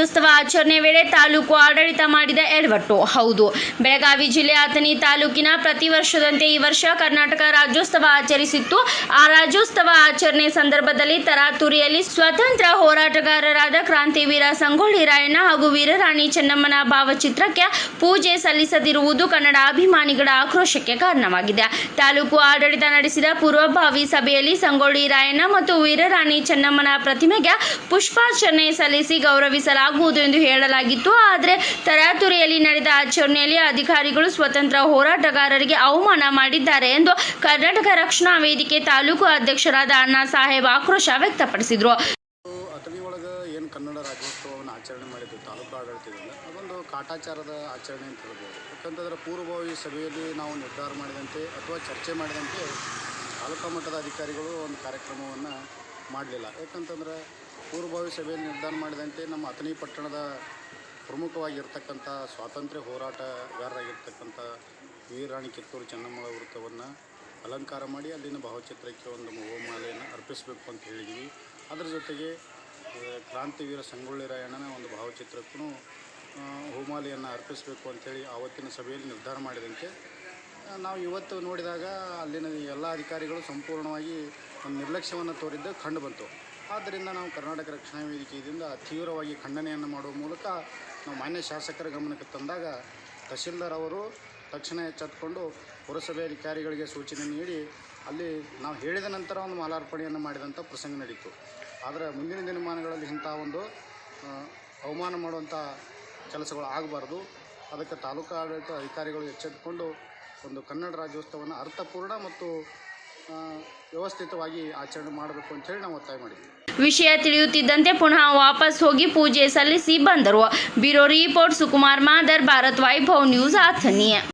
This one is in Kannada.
ರಾಜ್ಯೋತ್ಸವ ಆಚರಣೆ ವೇಳೆ ತಾಲೂಕು ಆಡಳಿತ ಮಾಡಿದ ಎಡವಟ್ಟು. ಹೌದು, ಬೆಳಗಾವಿ ಜಿಲ್ಲೆ ಅಥಣಿ ತಾಲೂಕಿನ ಪ್ರತಿ ವರ್ಷದಂತೆ ಈ ವರ್ಷ ಕರ್ನಾಟಕ ರಾಜ್ಯೋತ್ಸವ ಆಚರಿಸಿತ್ತು. ಆ ರಾಜ್ಯೋತ್ಸವ ಆಚರಣೆ ಸಂದರ್ಭದಲ್ಲಿ ತರಾತುರಿಯಲ್ಲಿ ಸ್ವತಂತ್ರ ಹೋರಾಟಗಾರರಾದ ಕ್ರಾಂತಿವೀರ ಸಂಗೊಳ್ಳಿ ರಾಯಣ್ಣ ಹಾಗೂ ವೀರರಾಣಿ ಚೆನ್ನಮ್ಮನ ಭಾವಚಿತ್ರಕ್ಕೆ ಪೂಜೆ ಸಲ್ಲಿಸದಿರುವುದು ಕನ್ನಡ ಅಭಿಮಾನಿಗಳ ಆಕ್ರೋಶಕ್ಕೆ ಕಾರಣವಾಗಿದೆ. ತಾಲೂಕು ಆಡಳಿತ ನಡೆಸಿದ ಪೂರ್ವಭಾವಿ ಸಭೆಯಲ್ಲಿ ಸಂಗೊಳ್ಳಿ ರಾಯಣ್ಣ ಮತ್ತು ವೀರರಾಣಿ ಚೆನ್ನಮ್ಮನ ಪ್ರತಿಮೆಗೆ ಪುಷ್ಪಾರ್ಚನೆ ಸಲ್ಲಿಸಿ ಗೌರವಿಸಲಾಗುವುದು ಎಂದು ಹೇಳಲಾಗಿತ್ತು. ಆದರೆ ತರಾತುರಿಯಲ್ಲಿ ನಡೆದ ಆಚರಣೆಯಲ್ಲಿ ಅಧಿಕಾರಿಗಳು ಸ್ವತಂತ್ರ ಹೋರಾಟಗಾರರಿಗೆ ಅವಮಾನ ಮಾಡಿದ್ದಾರೆ ಎಂದು ಕರ್ನಾಟಕ ರಕ್ಷಣಾ ವೇದಿಕೆ ತಾಲೂಕು ಅಧ್ಯಕ್ಷರಾದ ಅಣ್ಣಾ ಸಾಹೇಬ್ ಆಕ್ರೋಶ ವ್ಯಕ್ತಪಡಿಸಿದರು. ಅಥಣಿ ಒಳಗೆ ಏನು ಕನ್ನಡ ರಾಜ್ಯೋತ್ಸವವನ್ನು ಆಚರಣೆ ಮಾಡಿದ್ದು ತಾಲೂಕು ಆಡಳಿತದಿಂದ ಅದೊಂದು ಕಾಟಾಚಾರದ ಆಚರಣೆ ಅಂತ ಹೇಳ್ಬೋದು. ಯಾಕಂತಂದರೆ ಪೂರ್ವಭಾವಿ ಸಭೆಯಲ್ಲಿ ನಾವು ನಿರ್ಧಾರ ಮಾಡಿದಂತೆ ಅಥವಾ ಚರ್ಚೆ ಮಾಡಿದಂತೆ ತಾಲೂಕಾ ಮಟ್ಟದ ಅಧಿಕಾರಿಗಳು ಒಂದು ಕಾರ್ಯಕ್ರಮವನ್ನು ಮಾಡಲಿಲ್ಲ. ಯಾಕಂತಂದರೆ ಪೂರ್ವಭಾವಿ ಸಭೆಯಲ್ಲಿ ನಿರ್ಧಾರ ಮಾಡಿದಂತೆ ನಮ್ಮ ಅಥಣಿ ಪಟ್ಟಣದ ಪ್ರಮುಖವಾಗಿರ್ತಕ್ಕಂಥ ಸ್ವಾತಂತ್ರ್ಯ ಹೋರಾಟಗಾರರಾಗಿರ್ತಕ್ಕಂಥ ವೀರರಾಣಿ ಕಿತ್ತೂರು ಚೆನ್ನಮ್ಮಳ ವೃತ್ತವನ್ನು ಅಲಂಕಾರ ಮಾಡಿ ಅಲ್ಲಿನ ಭಾವಚಿತ್ರಕ್ಕೆ ಒಂದು ಹೂಮಾಲೆಯನ್ನು ಅರ್ಪಿಸಬೇಕು ಅಂತ ಹೇಳಿದ್ವಿ. ಅದರ ಜೊತೆಗೆ ಕ್ರಾಂತಿವೀರ ಸಂಗೊಳ್ಳಿ ರಾಯಣ್ಣನ ಒಂದು ಭಾವಚಿತ್ರಕ್ಕೂ ಹೂಮಾಲೆಯನ್ನು ಅರ್ಪಿಸಬೇಕು ಅಂಥೇಳಿ ಆವತ್ತಿನ ಸಭೆಯಲ್ಲಿ ನಿರ್ಧಾರ ಮಾಡಿದಂತೆ ನಾವು ಇವತ್ತು ನೋಡಿದಾಗ ಅಲ್ಲಿನ ಎಲ್ಲ ಅಧಿಕಾರಿಗಳು ಸಂಪೂರ್ಣವಾಗಿ ಒಂದು ನಿರ್ಲಕ್ಷ್ಯವನ್ನು ತೋರಿದ್ದು ಕಂಡು ಬಂತು. ಆದ್ದರಿಂದ ನಾವು ಕರ್ನಾಟಕ ರಕ್ಷಣಾ ವೇದಿಕೆಯಿಂದ ತೀವ್ರವಾಗಿ ಖಂಡನೆಯನ್ನು ಮಾಡುವ ಮೂಲಕ ನಾವು ಮಾನ್ಯ ಶಾಸಕರ ಗಮನಕ್ಕೆ ತಂದಾಗ ತಹಶೀಲ್ದಾರ್ ಅವರು ತಕ್ಷಣ ಎಚ್ಚೆತ್ತುಕೊಂಡು ಪುರಸಭೆ ಅಧಿಕಾರಿಗಳಿಗೆ ಸೂಚನೆ ನೀಡಿ ಅಲ್ಲಿ ನಾವು ಹೇಳಿದ ನಂತರ ಒಂದು ಮಾಲಾರ್ಪಣೆಯನ್ನು ಮಾಡಿದಂಥ ಪ್ರಸಂಗ ನಡೀತು. ಆದರೆ ಮುಂದಿನ ದಿನಮಾನಗಳಲ್ಲಿ ಇಂಥ ಒಂದು ಅವಮಾನ ಮಾಡುವಂಥ ಕೆಲಸಗಳು ಆಗಬಾರ್ದು. ಅದಕ್ಕೆ ತಾಲೂಕು ಆಡಳಿತ ಅಧಿಕಾರಿಗಳು ಎಚ್ಚೆತ್ತುಕೊಂಡು ಒಂದು ಕನ್ನಡ ರಾಜ್ಯೋತ್ಸವವನ್ನು ಅರ್ಥಪೂರ್ಣ ಮತ್ತು ವ್ಯವಸ್ಥಿತವಾಗಿ ಆಚರಣೆ ಮಾಡಬೇಕು ಅಂತೇಳಿ ನಾವು ಒತ್ತಾಯ ಮಾಡಿದ್ವಿ. ವಿಷಯ ತಿಳಿಯುತ್ತಿದ್ದಂತೆ ಪುನಃ ವಾಪಸ್ ಹೋಗಿ ಪೂಜೆ ಸಲ್ಲಿಸಿ ಬಂದರು. Bureau report Sukumar Madar, Bharat Vaibhav news, Athani.